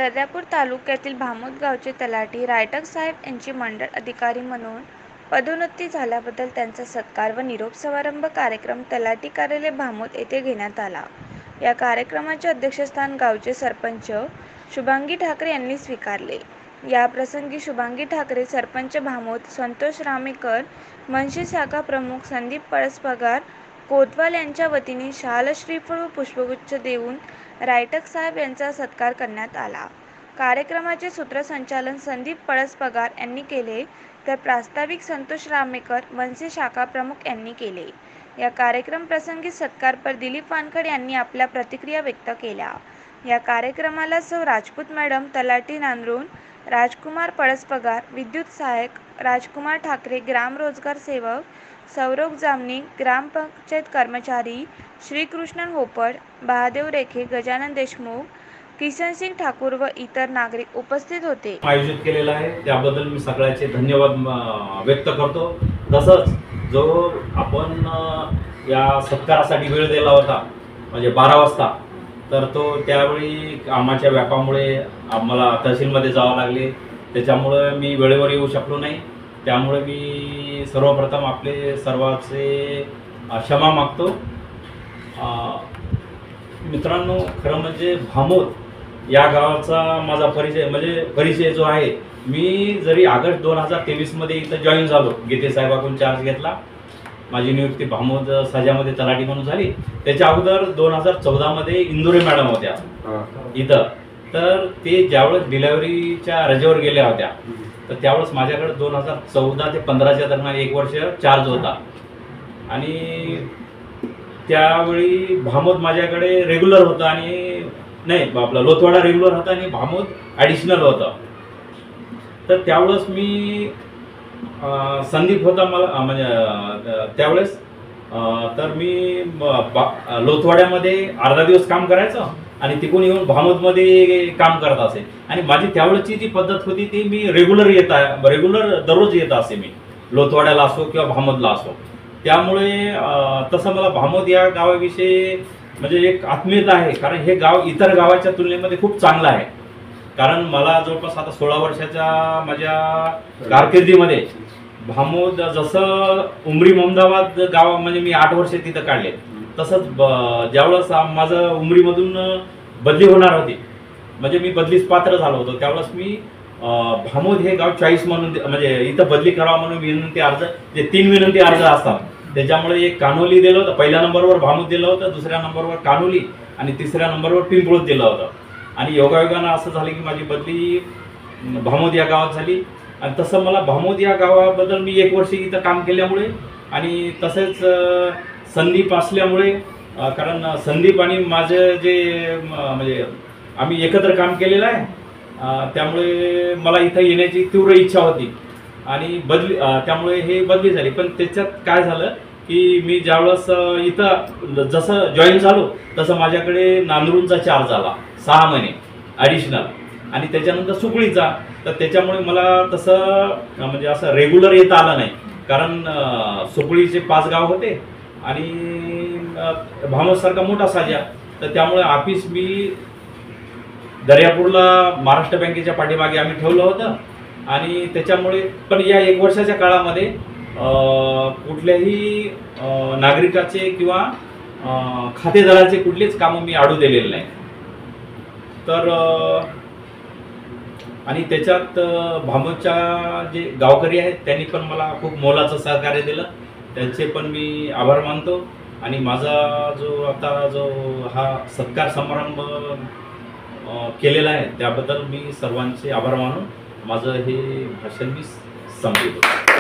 दर्यापूर तालुक्यातील भामोद गावचे तलाठी रायटक साहेब यांची मंडळ अधिकारी म्हणून पदोन्नती झाल्याबद्दल त्यांचा सत्कार व निरोप समारंभ कार्यक्रम तलाठी कार्यालय भामोद येथे घेण्यात आला। या कार्यक्रमाचे अध्यक्षस्थान गावचे सरपंच शुभांगी ठाकरे यांनी स्वीकारले। या प्रसंगी शुभांगी ठाकरे, सरपंच भामोद संतोष रामेकर, मनसे शाखा प्रमुख संदीप पळसपगार कोतवाल यांच्या वतीने शाल, श्रीफळ व पुष्पगुच्छ देऊन रायटक साहेब यांचा सत्कार करण्यात आला। कार्यक्रमाचे सूत्रसंचालन संदीप पळसपगार यांनी केले, तर प्रास्ताविक संतोष रामेकर, मनसे शाखा प्रमुख यांनी केले। या कार्यक्रम प्रसंगी सत्कारपर दिलीप वानखडे यांनी आपल्या प्रतिक्रिया व्यक्त केल्या। या कार्यक्रमाला सौ राजपूत मॅडम, तलाठी नांदुर राजकुमार पळसपगार, विद्युत सहायक राजकुमार ठाकरे, ग्राम रोजगार सेवक सौरभ जामनी, ग्रामपंचायत कर्मचारी श्रीकृष्णन होपड, महादेव रेखे, गजानन देशमुख, किसनसिंग ठाकूर व इतर नागरिक उपस्थित होते। आयोजित केलेला आहे त्याबद्दल मी सगळ्याचे धन्यवाद व्यक्त करतो। तसंच जो आपण या सत्कारासाठी वेळ दिला होता म्हणजे 12 वाजता, तर तो त्यावेळी कामाच्या व्यापामुळे आम्हाला तहसीलमध्ये जावं लागले, त्याच्यामुळे मी वेळेवर येऊ शकलो नाही। त्यामुळे मी सर्वप्रथम आपले सर्वांचे क्षमा मागतो। मित्रांनो, खरं म्हणजे भामोद या गावाचा माझा परिचय जो आहे, मी जरी ऑगस्ट 2023 मध्ये इथं जॉईन झालो, गीते साहेबांकडून चार्ज घेतला, माझी नियुक्ती भामोद साजामध्ये तलाठी म्हणून झाली। त्याच्या अगोदर 2014 मध्ये इंदुरे मॅडम होत्या इथं, तर ते ज्यावेळेस डिलिव्हरीच्या रजेवर गेल्या होत्या, तर त्यावेळेस माझ्याकडे 2014 ते 15च्या दरम्यान 1 वर्ष चार्ज होता। आणि त्यावेळी भामोद माझ्याकडे रेग्युलर होता आणि नाही आपला लोथवाडा रेग्युलर होता आणि भामोद ॲडिशनल होता। तर त्यावेळेस मी संदीप होता मला म्हणजे त्यावेळेस, तर मी लोथवाड्यामध्ये अर्धा दिवस काम करायचं आणि तिकडून येऊन भामोदमध्ये काम करत असे। आणि माझी त्यावेळेची जी पद्धत होती ती मी रेग्युलर दररोज येत असे, मी लोथवाड्याला असो किंवा भामोदला असो। त्यामुळे तसं मला भामोद या गावाविषयी म्हणजे एक आत्मीयता आहे, कारण हे गाव इतर गावाच्या तुलनेमध्ये खूप चांगलं आहे। कारण मला जवळपास आता 16 वर्षाच्या माझ्या कारकिर्दीमध्ये भामोद जसं उमरी मोहम्मदाबाद गाव म्हणजे मी 8 वर्ष तिथं काढले, तसंच ज्यावेळेस माझं उमरीमधून बदली होणार होती, म्हणजे मी बदलीस पात्र झालो होतो, त्यावेळेस मी भामोद हे गाव चॉईस म्हणून म्हणजे इथं बदली करावा म्हणून विनंती अर्ज, जे 3 विनंती अर्ज असतात त्याच्यामुळे एक कानोली दिलं होतं, पहिल्या नंबरवर भामोद दिलं होतं, दुसऱ्या नंबरवर कानोली आणि तिसऱ्या नंबरवर पिंपळूद दिलं होतं। आणि योगायोगानं असं झालं की माझी बदली भामोद या गावात झाली। आणि तसं मला भामोद या गावाबद्दल मी 1 वर्ष इथं काम केल्यामुळे आणि तसेच संदीप असल्यामुळे, कारण संदीप आणि माझं जे म्हणजे आम्ही एकत्र काम केलेलं आहे, त्यामुळे मला इथं येण्याची तीव्र इच्छा होती आणि त्यामुळे हे बदली झाली। पण त्याच्यात काय झालं की मी ज्यावेळेस इथं जसं जॉईन झालो तसं माझ्याकडे नांदुरचा चार्ज आला 6 महिने ॲडिशनल आणि त्याच्यानंतर सुकळीचा, तर त्याच्यामुळे मला तसं म्हणजे असं रेग्युलर येता आलं नाही, कारण सुकळीचे 5 गाव होते आणि भामोदसारखा मोठा साजा, तर त्यामुळे ऑफिस मी दर्यापूरला महाराष्ट्र बँकेच्या पाठीमागे आम्ही ठेवलं होतं। आणि त्याच्यामुळे पण या 1 वर्षाच्या काळामध्ये कुठल्याही नागरिकाचे किंवा खातेदाराचे कुठलेच कामं मी आडू दिलेले नाही। तर आणि त्याच्यात भामोदच्या जे गावकरी आहेत त्यांनी पण मला खूप मोलाचं सहकार्य दिलं, त्यांचे पण मी आभार मानतो। आणि माझा जो हा सत्कार समारंभ केलेला आहे त्याबद्दल मी सर्वांचे आभार मानून माझं हे भाषण मी संपवतो।